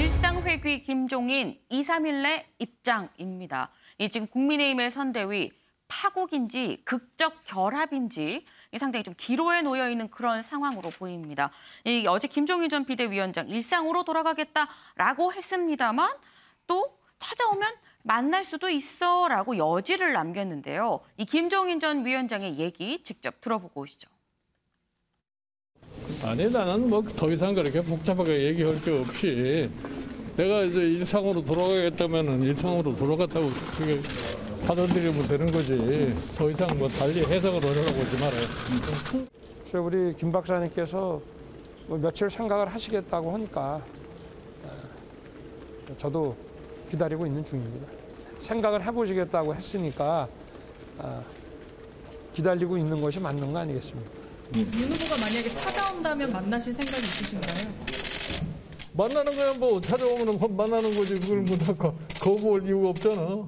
일상회귀 김종인 2, 3일 내 입장입니다. 지금 국민의힘의 선대위 파국인지 극적 결합인지 상당히 좀 기로에 놓여 있는 그런 상황으로 보입니다. 어제 김종인 전 비대위원장 일상으로 돌아가겠다라고 했습니다만 또 찾아오면 만날 수도 있어라고 여지를 남겼는데요. 이 김종인 전 위원장의 얘기 직접 들어보고 오시죠. 아니, 나는 뭐 더 이상 그렇게 복잡하게 얘기할 게 없이 내가 이제 일상으로 돌아가겠다면은 일상으로 돌아갔다고 그게 받아들이면 되는 거지. 더 이상 뭐 달리 해석을 하려고 하지 말아요. 우리 김 박사님께서 뭐 며칠 생각을 하시겠다고 하니까 저도 기다리고 있는 중입니다. 생각을 해보시겠다고 했으니까 기다리고 있는 것이 맞는 거 아니겠습니까? 윤 후보가 만약에 찾아온다면 만나실 생각이 있으신가요? 만나는 거야 뭐 찾아오면 만나는 거지. 그걸 뭐 거부할 이유가 없잖아.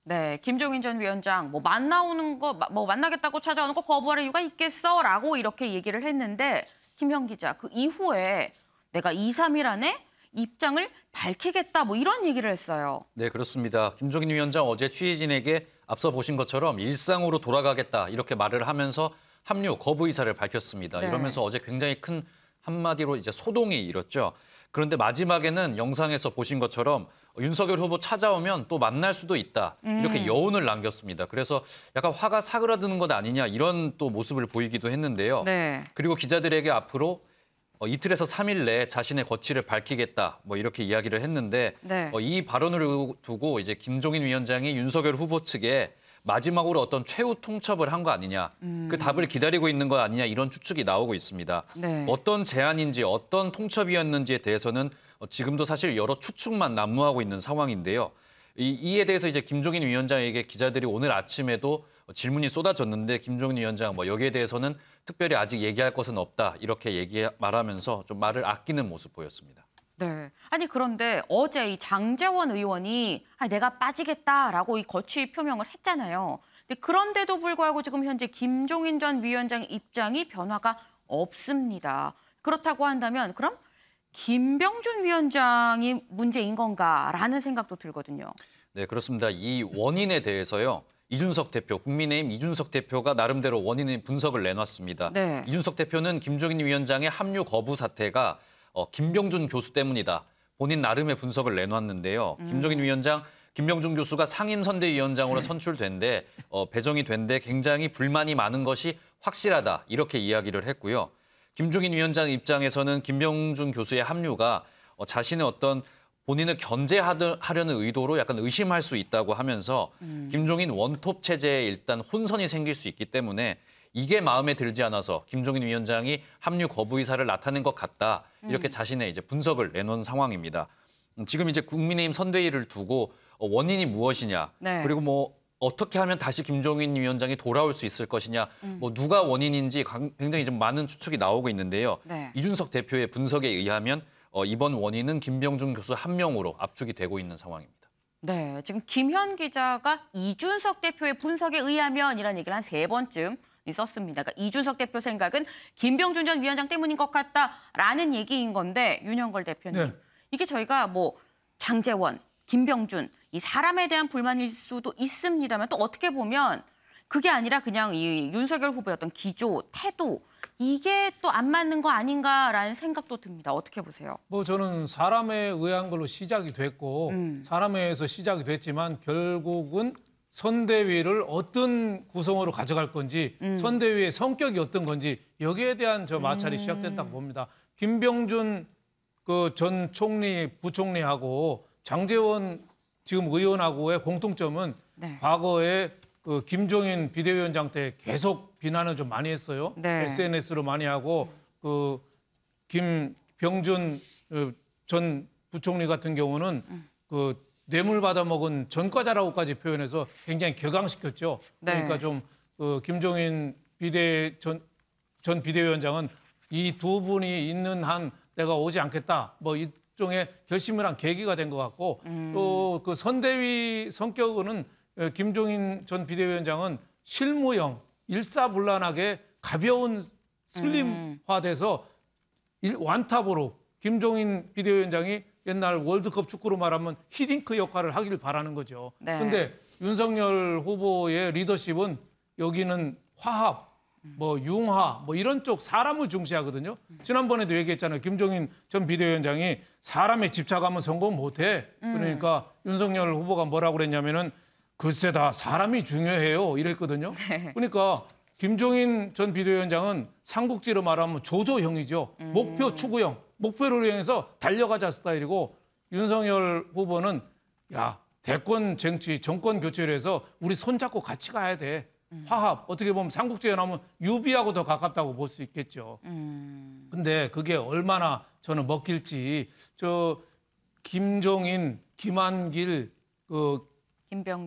네, 김종인 전 위원장 만나겠다고 찾아오는 거 거부할 이유가 있겠어라고 이렇게 얘기를 했는데 김형 기자 그 이후에 내가 2, 3일 안에 입장을 밝히겠다 뭐 이런 얘기를 했어요. 네, 그렇습니다. 김종인 위원장 어제 취재진에게 앞서 보신 것처럼 일상으로 돌아가겠다 이렇게 말을 하면서 합류 거부 의사를 밝혔습니다. 네. 이러면서 어제 굉장히 큰 한마디로 이제 소동이 일었죠. 그런데 마지막에는 영상에서 보신 것처럼 윤석열 후보 찾아오면 또 만날 수도 있다. 이렇게 여운을 남겼습니다. 그래서 약간 화가 사그라드는 것 아니냐 이런 또 모습을 보이기도 했는데요. 네. 그리고 기자들에게 앞으로 이틀에서 3일 내에 자신의 거취를 밝히겠다 뭐 이렇게 이야기를 했는데 네. 이 발언을 두고 이제 김종인 위원장이 윤석열 후보 측에 마지막으로 어떤 최후 통첩을 한 거 아니냐, 그 답을 기다리고 있는 거 아니냐 이런 추측이 나오고 있습니다. 네. 어떤 제안인지 어떤 통첩이었는지에 대해서는 지금도 사실 여러 추측만 난무하고 있는 상황인데요. 이에 대해서 이제 김종인 위원장에게 기자들이 오늘 아침에도 질문이 쏟아졌는데 김종인 위원장 여기에 대해서는 특별히 아직 얘기할 것은 없다 이렇게 말하면서 좀 말을 아끼는 모습 보였습니다. 네. 아니 그런데 어제 이 장제원 의원이 내가 빠지겠다라고 이 거취 표명을 했잖아요. 근데 그런데도 불구하고 지금 현재 김종인 전 위원장 입장이 변화가 없습니다. 그렇다고 한다면 그럼 김병준 위원장이 문제인 건가라는 생각도 들거든요. 네, 그렇습니다. 이 원인에 대해서요. 이준석 대표, 국민의힘 이준석 대표가 나름대로 원인의 분석을 내놨습니다. 네. 이준석 대표는 김종인 위원장의 합류 거부 사태가 김병준 교수 때문이다. 본인 나름의 분석을 내놨는데요. 김종인 위원장, 김병준 교수가 상임선대위원장으로 선출된 데 배정이 된 데 굉장히 불만이 많은 것이 확실하다. 이렇게 이야기를 했고요. 김종인 위원장 입장에서는 김병준 교수의 합류가 자신의 어떤 본인을 견제하려는 의도로 약간 의심할 수 있다고 하면서 김종인 원톱 체제에 일단 혼선이 생길 수 있기 때문에 이게 마음에 들지 않아서 김종인 위원장이 합류 거부 의사를 나타낸 것 같다. 이렇게 자신의 이제 분석을 내놓은 상황입니다. 지금 이제 국민의힘 선대위를 두고 원인이 무엇이냐, 네. 그리고 어떻게 하면 다시 김종인 위원장이 돌아올 수 있을 것이냐, 누가 원인인지 굉장히 좀 많은 추측이 나오고 있는데요. 네. 이준석 대표의 분석에 의하면 이번 원인은 김병준 교수 한 명으로 압축이 되고 있는 상황입니다. 네, 지금 김현 기자가 이준석 대표의 분석에 의하면이라는 얘기를 한 3번쯤 썼습니다. 그러니까 이준석 대표 생각은 김병준 전 위원장 때문인 것 같다라는 얘기인 건데 윤영걸 대표님, 네. 이게 저희가 장제원, 김병준 이 사람에 대한 불만일 수도 있습니다만 또 어떻게 보면 그게 아니라 그냥 이 윤석열 후보의 어떤 기조, 태도 이게 또 안 맞는 거 아닌가라는 생각도 듭니다. 어떻게 보세요? 저는 사람에 의한 걸로 시작이 됐고 사람에 의해서 시작이 됐지만 결국은 선대위를 어떤 구성으로 가져갈 건지 선대위의 성격이 어떤 건지 여기에 대한 마찰이 시작됐다고 봅니다. 김병준 전 총리, 부총리하고 장제원 지금 의원하고의 공통점은 네. 과거에 김종인 비대위원장 때 계속 비난을 좀 많이 했어요. 네. SNS로 많이 하고 김병준 전 부총리 같은 경우는 뇌물 받아먹은 전과자라고까지 표현해서 굉장히 격앙시켰죠. 네. 그러니까 김종인 전 비대위원장은 이 두 분이 있는 한 내가 오지 않겠다. 일종의 결심을 한 계기가 된 것 같고 또 그 선대위 성격은 김종인 전 비대위원장은 실무형, 일사불란하게 가벼운 슬림화돼서 완탑으로 김종인 비대위원장이 옛날 월드컵 축구로 말하면 히딩크 역할을 하길 바라는 거죠. 네. 근데 윤석열 후보의 리더십은 여기는 화합, 뭐 융화, 뭐 이런 쪽 사람을 중시하거든요. 지난번에도 얘기했잖아요. 김종인 전 비대위원장이 사람에 집착하면 성공 못해. 그러니까 윤석열 후보가 뭐라고 그랬냐면은 글쎄 다 사람이 중요해요. 이랬거든요. 네. 그러니까 김종인 전 비대위원장은 삼국지로 말하면 조조형이죠. 목표 추구형, 목표를 향해서 달려가자 스타일이고 윤석열 후보는 야 대권 정치, 정권 교체를 해서 우리 손잡고 같이 가야 돼. 화합, 어떻게 보면 삼국지에 나오면 유비하고 더 가깝다고 볼 수 있겠죠. 근데 그게 얼마나 저는 먹힐지 저 김종인, 김한길,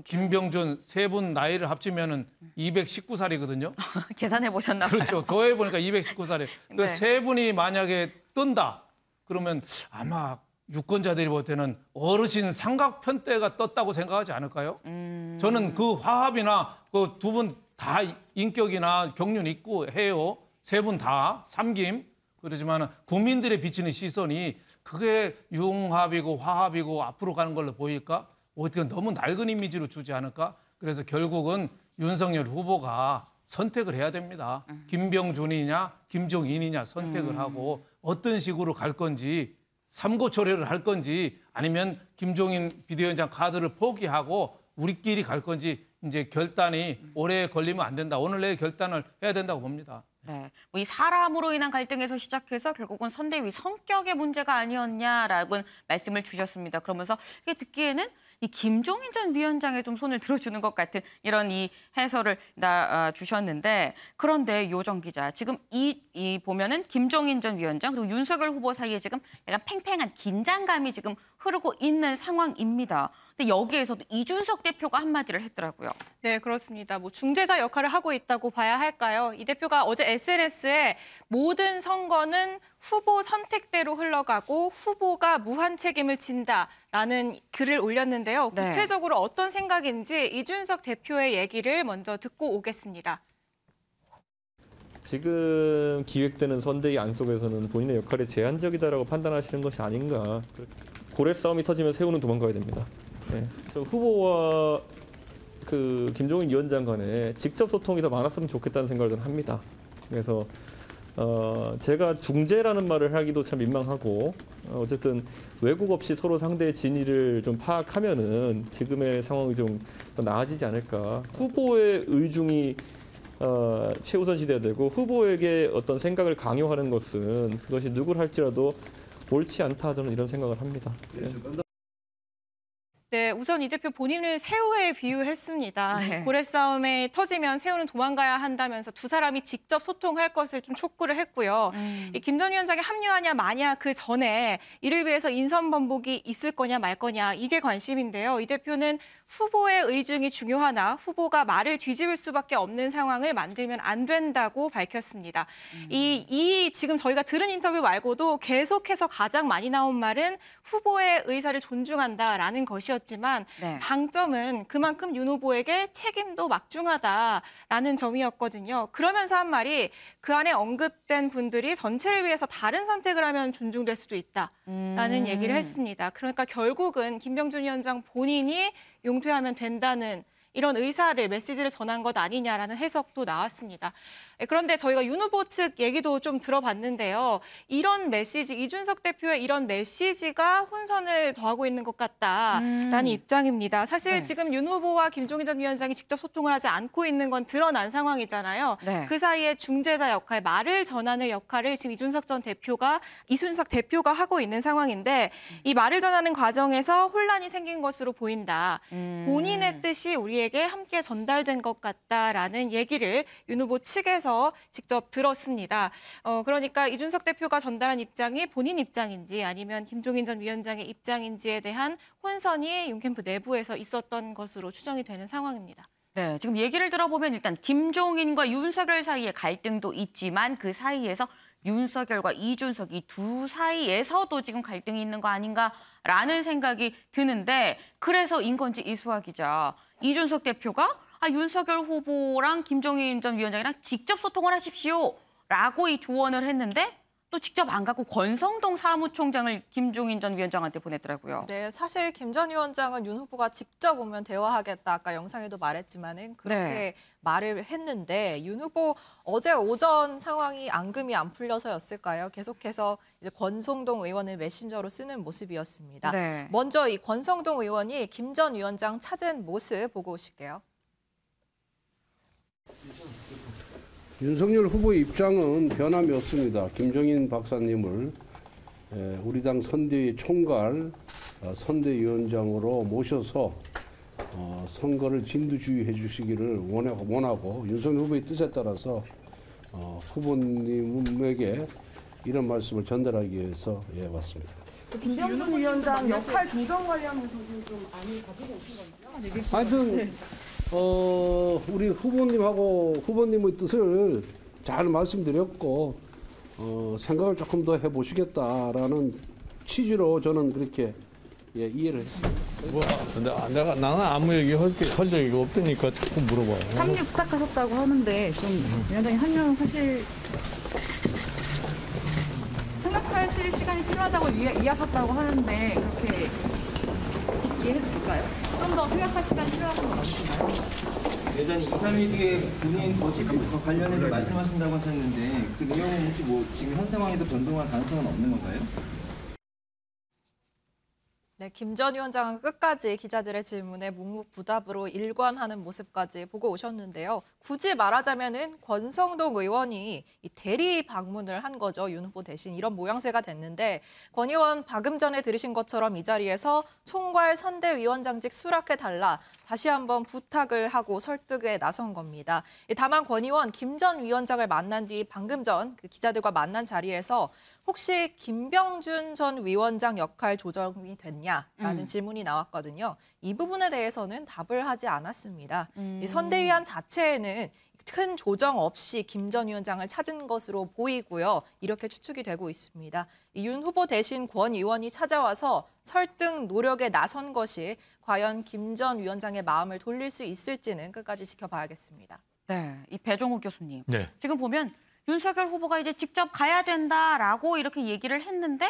김병준 세 분 나이를 합치면은 219살이거든요. 계산해 보셨나 봐요. 그렇죠. 더해 보니까 219살에. 네. 그 세 분이 만약에 뜬다. 그러면 아마 유권자들이 볼 때는 어르신 삼각편대가 떴다고 생각하지 않을까요? 저는 그 화합이나 그 두 분 다 인격이나 경륜 있고 해요. 세 분 다 삼김. 그렇지만 국민들의 비치는 시선이 그게 융합이고 화합이고 앞으로 가는 걸로 보일까? 어떻게 너무 낡은 이미지로 주지 않을까? 그래서 결국은 윤석열 후보가 선택을 해야 됩니다. 김병준이냐 김종인이냐 선택을 하고 어떤 식으로 갈 건지 삼고초려를 할 건지 아니면 김종인 비대위원장 카드를 포기하고 우리끼리 갈 건지 이제 결단이 오래 걸리면 안 된다. 오늘 내일 결단을 해야 된다고 봅니다. 네, 뭐이 사람으로 인한 갈등에서 시작해서 결국은 선대위 성격의 문제가 아니었냐라고 말씀을 주셨습니다. 그러면서 이게 듣기에는 이 김종인 전 위원장의 좀 손을 들어주는 것 같은 이런 이 해설을 주셨는데 그런데 요정 기자 지금 이 보면은 김종인 전 위원장 그리고 윤석열 후보 사이에 지금 약간 팽팽한 긴장감이 지금 흐르고 있는 상황입니다. 근데 여기에서도 이준석 대표가 한마디를 했더라고요. 네, 그렇습니다. 뭐 중재자 역할을 하고 있다고 봐야 할까요? 이 대표가 어제 SNS에 모든 선거는 후보 선택대로 흘러가고 후보가 무한 책임을 진다라는 글을 올렸는데요. 네. 구체적으로 어떤 생각인지 이준석 대표의 얘기를 먼저 듣고 오겠습니다. 지금 기획되는 선대위 안속에서는 본인의 역할이 제한적이다라고 판단하시는 것이 아닌가. 고래 싸움이 터지면 새우는 도망가야 됩니다. 네. 저 후보와 그 김종인 위원장 간에 직접 소통이 더 많았으면 좋겠다는 생각을 합니다. 그래서 제가 중재라는 말을 하기도 참 민망하고 어쨌든 왜곡 없이 서로 상대의 진위를 좀 파악하면은 지금의 상황이 좀 더 나아지지 않을까. 후보의 의중이 최우선시돼야 되고 후보에게 어떤 생각을 강요하는 것은 그것이 누구를 할지라도 옳지 않다 저는 이런 생각을 합니다. 네. 네, 우선 이 대표 본인을 새우에 비유했습니다. 네. 고래 싸움에 터지면 새우는 도망가야 한다면서 두 사람이 직접 소통할 것을 좀 촉구를 했고요. 이 김 전 위원장이 합류하냐 마냐 그 전에 이를 위해서 인선 번복이 있을 거냐 말 거냐 이게 관심인데요. 이 대표는 후보의 의중이 중요하나 후보가 말을 뒤집을 수밖에 없는 상황을 만들면 안 된다고 밝혔습니다. 이 지금 저희가 들은 인터뷰 말고도 계속해서 가장 많이 나온 말은 후보의 의사를 존중한다라는 것이었지만 네. 방점은 그만큼 윤 후보에게 책임도 막중하다라는 점이었거든요. 그러면서 한 말이 그 안에 언급된 분들이 전체를 위해서 다른 선택을 하면 존중될 수도 있다라는 얘기를 했습니다. 그러니까 결국은 김병준 위원장 본인이 용퇴하면 된다는 이런 의사를 메시지를 전한 것 아니냐라는 해석도 나왔습니다. 그런데 저희가 윤 후보 측 얘기도 좀 들어봤는데요. 이런 메시지, 이준석 대표의 이런 메시지가 혼선을 더하고 있는 것 같다라는 입장입니다. 사실 네. 지금 윤 후보와 김종인 전 위원장이 직접 소통을 하지 않고 있는 건 드러난 상황이잖아요. 네. 그 사이에 중재자 역할, 말을 전하는 역할을 지금 이준석 대표가 하고 있는 상황인데 이 말을 전하는 과정에서 혼란이 생긴 것으로 보인다. 본인의 뜻이 우리에게 함께 전달된 것 같다라는 얘기를 윤 후보 측에서 직접 들었습니다. 그러니까 이준석 대표가 전달한 입장이 본인 입장인지 아니면 김종인 전 위원장의 입장인지에 대한 혼선이 윤캠프 내부에서 있었던 것으로 추정이 되는 상황입니다. 네, 지금 얘기를 들어보면 일단 김종인과 윤석열 사이에 갈등도 있지만 그 사이에서 윤석열과 이준석 이 두 사이에서도 지금 갈등이 있는 거 아닌가라는 생각이 드는데 그래서인 건지 이수아 기자, 이준석 대표가 윤석열 후보랑 김종인 전 위원장이랑 직접 소통을 하십시오라고 이 조언을 했는데 또 직접 안 가고 권성동 사무총장을 김종인 전 위원장한테 보냈더라고요. 네, 사실 김 전 위원장은 윤 후보가 직접 오면 대화하겠다. 아까 영상에도 말했지만은 그렇게 네. 말을 했는데 윤 후보 어제 오전 상황이 앙금이 안 풀려서였을까요? 계속해서 이제 권성동 의원을 메신저로 쓰는 모습이었습니다. 네. 먼저 이 권성동 의원이 김 전 위원장 찾은 모습 보고 오실게요. 윤석열 후보의 입장은 변함이 없습니다. 김종인 박사님을 우리 당 선대위 총괄 선대위원장으로 모셔서 선거를 진두지휘해 주시기를 원하고 윤석열 후보의 뜻에 따라서 후보님에게 이런 말씀을 전달하기 위해서 왔습니다. 김병준 위원장 역할 조정 관련해서도 좀 안을 가지고 오신 건지요? 하여튼 우리 후보님하고 후보님의 뜻을 잘 말씀드렸고 생각을 조금 더 해보시겠다라는 취지로 저는 그렇게 이해를 했습니다. 나는 아무 얘기 할 적이 없으니까 자꾸 물어봐요. 합류 부탁하셨다고 하는데 좀 위원장이 합류하실 생각하실 시간이 필요하다고 이해하셨다고 하는데 그렇게 이해해도 될까요? 좀 더 생각할 시간이 필요하다고 말씀하시나요? 예전에 2, 3일 뒤에 본인 조직과 관련해서 말씀하신다고 하셨는데 그 내용은 혹시 뭐 지금 현 상황에서 변동할 가능성은 없는 건가요? 네, 김 전 위원장은 끝까지 기자들의 질문에 묵묵부답으로 일관하는 모습까지 보고 오셨는데요. 굳이 말하자면은 권성동 의원이 이 대리 방문을 한 거죠. 윤 후보 대신 이런 모양새가 됐는데 권 의원 방금 전에 들으신 것처럼 이 자리에서 총괄 선대위원장직 수락해달라 다시 한번 부탁을 하고 설득에 나선 겁니다. 다만 권 의원 김 전 위원장을 만난 뒤 방금 전 그 기자들과 만난 자리에서 혹시 김병준 전 위원장 역할 조정이 됐냐라는 질문이 나왔거든요. 이 부분에 대해서는 답을 하지 않았습니다. 이 선대위원 자체에는 큰 조정 없이 김 전 위원장을 찾은 것으로 보이고요. 이렇게 추측이 되고 있습니다. 윤 후보 대신 권 의원이 찾아와서 설득 노력에 나선 것이 과연 김 전 위원장의 마음을 돌릴 수 있을지는 끝까지 지켜봐야겠습니다. 네, 이 배종욱 교수님. 네. 지금 보면 윤석열 후보가 이제 직접 가야 된다라고 이렇게 얘기를 했는데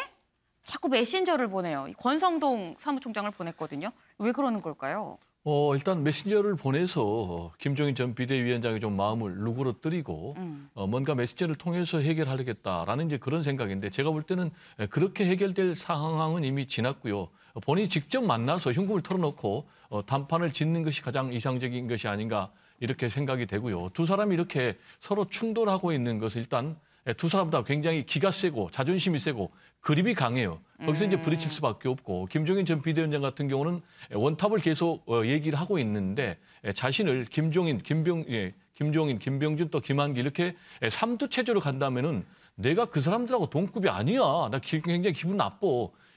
자꾸 메신저를 보내요. 이 권성동 사무총장을 보냈거든요. 왜 그러는 걸까요? 일단 메신저를 보내서 김종인 전 비대위원장이 좀 마음을 누그러뜨리고 뭔가 메신저를 통해서 해결하려겠다라는 이제 그런 생각인데 제가 볼 때는 그렇게 해결될 상황은 이미 지났고요. 본인이 직접 만나서 흉금을 털어놓고 단판을 짓는 것이 가장 이상적인 것이 아닌가 이렇게 생각이 되고요. 두 사람이 이렇게 서로 충돌하고 있는 것은 일단 두 사람 다 굉장히 기가 세고 자존심이 세고 그립이 강해요. 거기서 이제 부딪힐 수밖에 없고 김종인 전 비대위원장 같은 경우는 원탑을 계속 얘기를 하고 있는데 자신을 김종인, 김병준 또 김한길 이렇게 삼두 체제로 간다면은 내가 그 사람들하고 동급이 아니야. 나 굉장히 기분 나빠.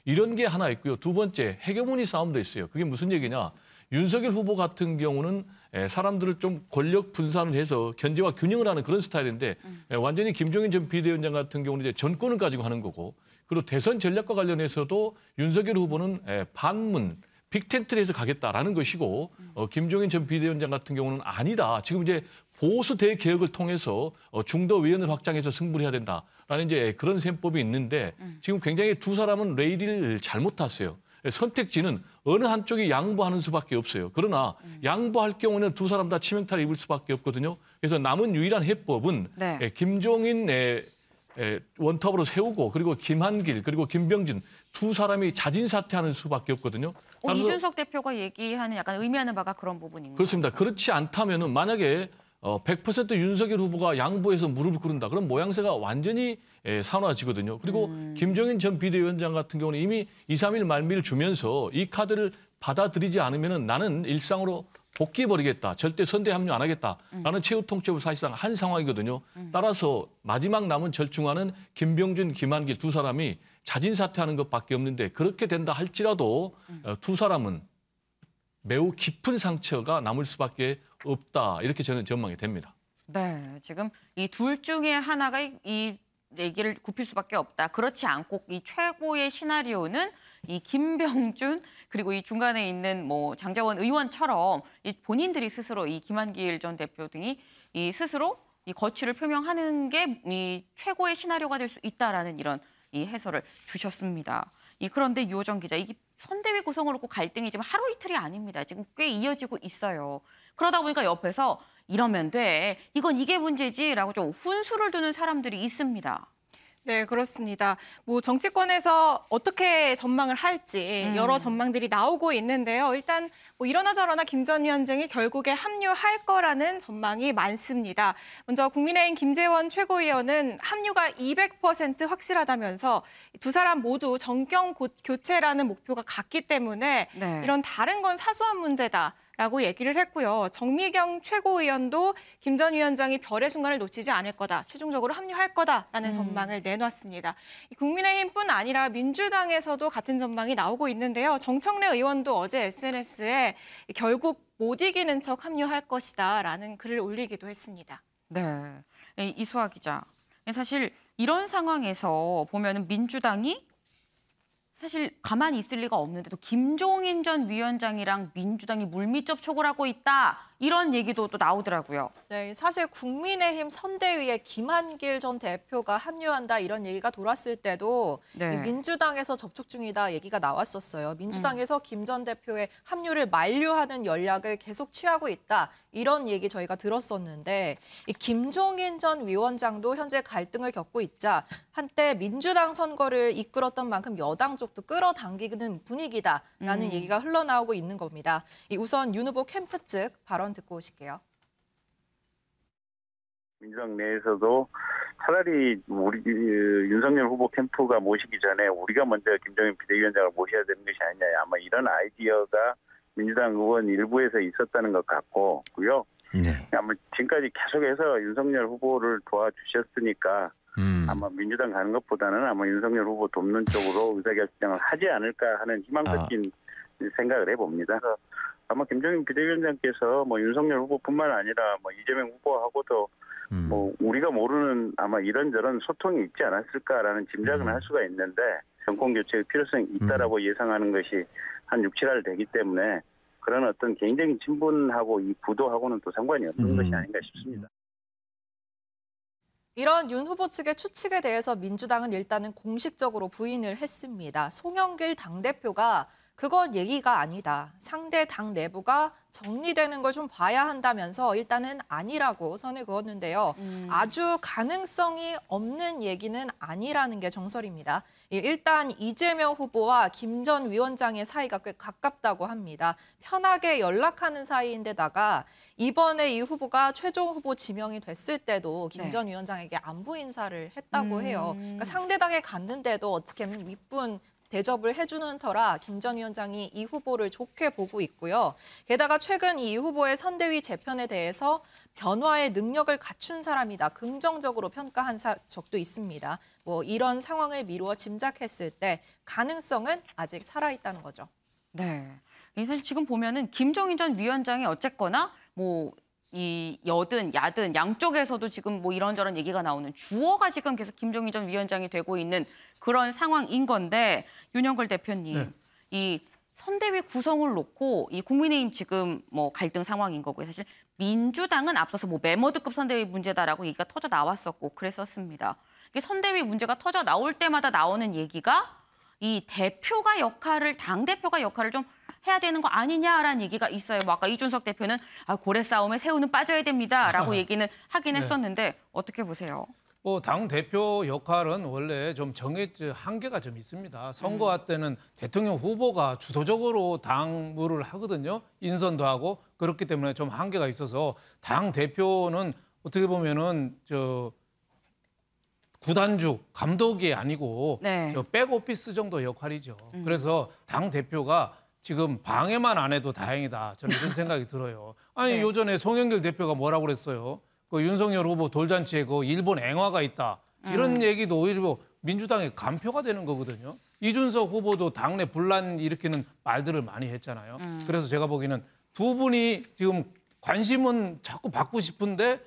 이런 게 하나 있고요. 두 번째 헤게모니 싸움도 있어요. 그게 무슨 얘기냐. 윤석열 후보 같은 경우는 사람들을 좀 권력 분산을 해서 견제와 균형을 하는 그런 스타일인데 완전히 김종인 전 비대위원장 같은 경우는 이제 전권을 가지고 하는 거고 그리고 대선 전략과 관련해서도 윤석열 후보는 반문, 빅텐트를 해서 가겠다라는 것이고 김종인 전 비대위원장 같은 경우는 아니다. 지금 이제 보수 대개혁을 통해서 중도 위원을 확장해서 승부를 해야 된다라는 이제 그런 셈법이 있는데 지금 굉장히 두 사람은 레이디를 잘못 탔어요. 선택지는 어느 한쪽이 양보하는 수밖에 없어요. 그러나 양보할 경우는 두 사람 다 치명타를 입을 수밖에 없거든요. 그래서 남은 유일한 해법은 네. 김종인 원톱으로 세우고 그리고 김한길 그리고 김병준 두 사람이 자진 사퇴하는 수밖에 없거든요. 이준석 대표가 얘기하는 약간 의미하는 바가 그런 부분인가요? 그렇습니다. 그렇지 않다면은 만약에 100% 윤석열 후보가 양보해서 무릎을 꿇는다. 그럼 모양새가 완전히 사나워지거든요. 그리고 김종인 전 비대위원장 같은 경우는 이미 2, 3일 말미를 주면서 이 카드를 받아들이지 않으면 나는 일상으로 복귀해버리겠다. 절대 선대 합류 안 하겠다라는 최후 통첩을 사실상 한 상황이거든요. 따라서 마지막 남은 절충안은 김병준, 김한길 두 사람이 자진 사퇴하는 것밖에 없는데 그렇게 된다 할지라도 두 사람은 매우 깊은 상처가 남을 수밖에 없다. 이렇게 저는 전망이 됩니다. 네, 지금 이 둘 중에 하나가 이 얘기를 굽힐 수밖에 없다. 그렇지 않고 이 최고의 시나리오는 이 김병준 그리고 이 중간에 있는 뭐 장제원 의원처럼 이 본인들이 스스로 이 김한길 전 대표 등이 이 스스로 이 거취를 표명하는 게 이 최고의 시나리오가 될 수 있다라는 이런 이 해설을 주셨습니다. 그런데 유호정 기자, 이게 선대위 구성을 놓고 갈등이 지금 하루 이틀이 아닙니다. 지금 꽤 이어지고 있어요. 그러다 보니까 옆에서 이러면 돼, 이게 문제지라고 좀 훈수를 두는 사람들이 있습니다. 네, 그렇습니다. 뭐 정치권에서 어떻게 전망을 할지 여러 전망들이 나오고 있는데요. 일단 뭐 이러나 저러나 김 전 위원장이 결국에 합류할 거라는 전망이 많습니다. 먼저 국민의힘 김재원 최고위원은 합류가 200% 확실하다면서 두 사람 모두 정경 교체라는 목표가 같기 때문에 네. 이런 다른 건 사소한 문제다. 라고 얘기를 했고요. 정미경 최고위원도 김 전 위원장이 별의 순간을 놓치지 않을 거다. 최종적으로 합류할 거다라는 전망을 내놨습니다. 국민의힘뿐 아니라 민주당에서도 같은 전망이 나오고 있는데요. 정청래 의원도 어제 SNS에 결국 못 이기는 척 합류할 것이다라는 글을 올리기도 했습니다. 네, 이수아 기자. 사실 이런 상황에서 보면은 민주당이 사실 가만히 있을 리가 없는데도 김종인 전 위원장이랑 민주당이 물밑 접촉을 하고 있다, 이런 얘기도 또 나오더라고요. 네, 사실 국민의힘 선대위에 김한길 전 대표가 합류한다 이런 얘기가 돌았을 때도 네. 민주당에서 접촉 중이다 얘기가 나왔었어요. 민주당에서 김 전 대표의 합류를 만류하는 전략을 계속 취하고 있다 이런 얘기 저희가 들었었는데, 이 김종인 전 위원장도 현재 갈등을 겪고 있자 한때 민주당 선거를 이끌었던 만큼 여당 쪽도 끌어당기는 분위기다라는 얘기가 흘러나오고 있는 겁니다. 우선 윤 후보 캠프 측 발언 듣고 오실게요. 민주당 내에서도 차라리 우리 윤석열 후보 캠프가 모시기 전에 우리가 먼저 김종인 비대위원장을 모셔야 되는 것이 아니냐, 아마 이런 아이디어가 민주당 의원 일부에서 있었다는 것 같고요. 네. 아마 지금까지 계속해서 윤석열 후보를 도와주셨으니까 아마 민주당 가는 것보다는 아마 윤석열 후보 돕는 쪽으로 의사결정을 하지 않을까 하는 희망 섞인 생각을 해봅니다. 아마 김종인 비대위원장께서 뭐 윤석열 후보뿐만 아니라 뭐 이재명 후보하고도 뭐 우리가 모르는 아마 이런저런 소통이 있지 않았을까라는 짐작은 할 수가 있는데, 정권 교체의 필요성이 있다라고 예상하는 것이 한 6, 7할 되기 때문에 그런 어떤 개인적인 친분하고 이 구도하고는 또 상관이 없는 것이 아닌가 싶습니다. 이런 윤 후보 측의 추측에 대해서 민주당은 일단은 공식적으로 부인을 했습니다. 송영길 당대표가 그건 얘기가 아니다. 상대 당 내부가 정리되는 걸 좀 봐야 한다면서 일단은 아니라고 선을 그었는데요. 아주 가능성이 없는 얘기는 아니라는 게 정설입니다. 일단 이재명 후보와 김 전 위원장의 사이가 꽤 가깝다고 합니다. 편하게 연락하는 사이인데다가 이번에 이 후보가 최종 후보 지명이 됐을 때도 김 전 위원장에게 안부 인사를 했다고 해요. 그러니까 상대 당에 갔는데도 어떻게 하면 윗분 대접을 해주는 터라 김 전 위원장이 이 후보를 좋게 보고 있고요. 게다가 최근 이 후보의 선대위 재편에 대해서 변화의 능력을 갖춘 사람이다, 긍정적으로 평가한 적도 있습니다. 뭐 이런 상황을 미루어 짐작했을 때 가능성은 아직 살아있다는 거죠. 네, 사실 지금 보면은 김종인 전 위원장이 어쨌거나 뭐 이 여든 야든 양쪽에서도 지금 뭐 이런저런 얘기가 나오는 주어가 지금 계속 김종인 전 위원장이 되고 있는 그런 상황인 건데, 윤영걸 대표님, 이 선대위 구성을 놓고 이 국민의힘 지금 뭐 갈등 상황인 거고요. 사실 민주당은 앞서서 뭐 메머드급 선대위 문제다라고 얘기가 터져 나왔었고 그랬었습니다. 이게 선대위 문제가 터져 나올 때마다 나오는 얘기가 이 대표가 역할을, 당대표가 역할을 좀 해야 되는 거 아니냐라는 얘기가 있어요. 뭐 아까 이준석 대표는 고래 싸움에 새우는 빠져야 됩니다라고 얘기는 하긴 했었는데 어떻게 보세요? 당 대표 역할은 원래 좀 한계가 좀 있습니다. 선거할 때는 대통령 후보가 주도적으로 당무를 하거든요. 인선도 하고 그렇기 때문에 좀 한계가 있어서 당 대표는 어떻게 보면은 구단주, 감독이 아니고 백오피스 정도 역할이죠. 그래서 당 대표가 지금 방해만 안 해도 다행이다. 저는 이런 생각이 들어요. 아니 요전에 송영길 대표가 뭐라고 그랬어요? 그 윤석열 후보 돌잔치에 그 일본 앵화가 있다. 이런 얘기도 오히려 민주당의 간표가 되는 거거든요. 이준석 후보도 당내 분란 일으키는 말들을 많이 했잖아요. 그래서 제가 보기에는 두 분이 지금 관심은 자꾸 받고 싶은데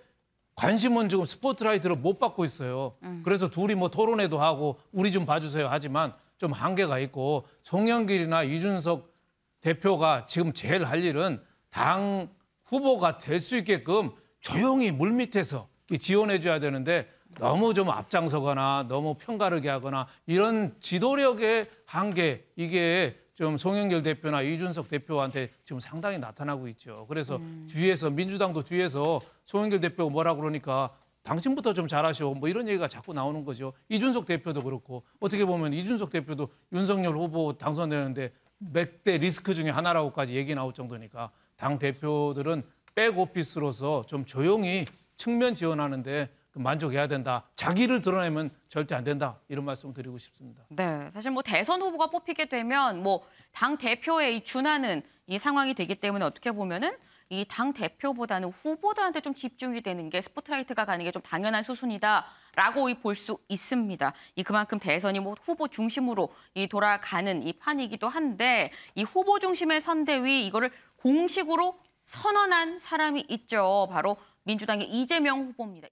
관심은 지금 스포트라이트를 못 받고 있어요. 그래서 둘이 뭐 토론회도 하고 우리 좀 봐주세요 하지만 좀 한계가 있고, 송영길이나 이준석 대표가 지금 제일 할 일은 당 후보가 될 수 있게끔 조용히 물밑에서 지원해줘야 되는데 너무 좀 앞장서거나 너무 편가르게 하거나 이런 지도력의 한계 이게 좀 송영길 대표나 이준석 대표한테 지금 상당히 나타나고 있죠. 그래서 뒤에서 민주당도 뒤에서 송영길 대표가 뭐라 그러니까 당신부터 좀 잘하시오. 뭐 이런 얘기가 자꾸 나오는 거죠. 이준석 대표도 그렇고 어떻게 보면 이준석 대표도 윤석열 후보 당선되는데 몇 대 리스크 중에 하나라고까지 얘기 나올 정도니까 당 대표들은 백오피스로서 좀 조용히 측면 지원하는데 만족해야 된다. 자기를 드러내면 절대 안 된다. 이런 말씀 드리고 싶습니다. 네, 사실 뭐 대선 후보가 뽑히게 되면 뭐 당 대표에 이 준하는 이 상황이 되기 때문에 어떻게 보면은 이 당 대표보다는 후보들한테 좀 집중이 되는 게 스포트라이트가 가는 게 좀 당연한 수순이다라고 볼 수 있습니다. 이 그만큼 대선이 뭐 후보 중심으로 이 돌아가는 이 판이기도 한데 이 후보 중심의 선대위 이거를 공식으로 선언한 사람이 있죠. 바로 민주당의 이재명 후보입니다.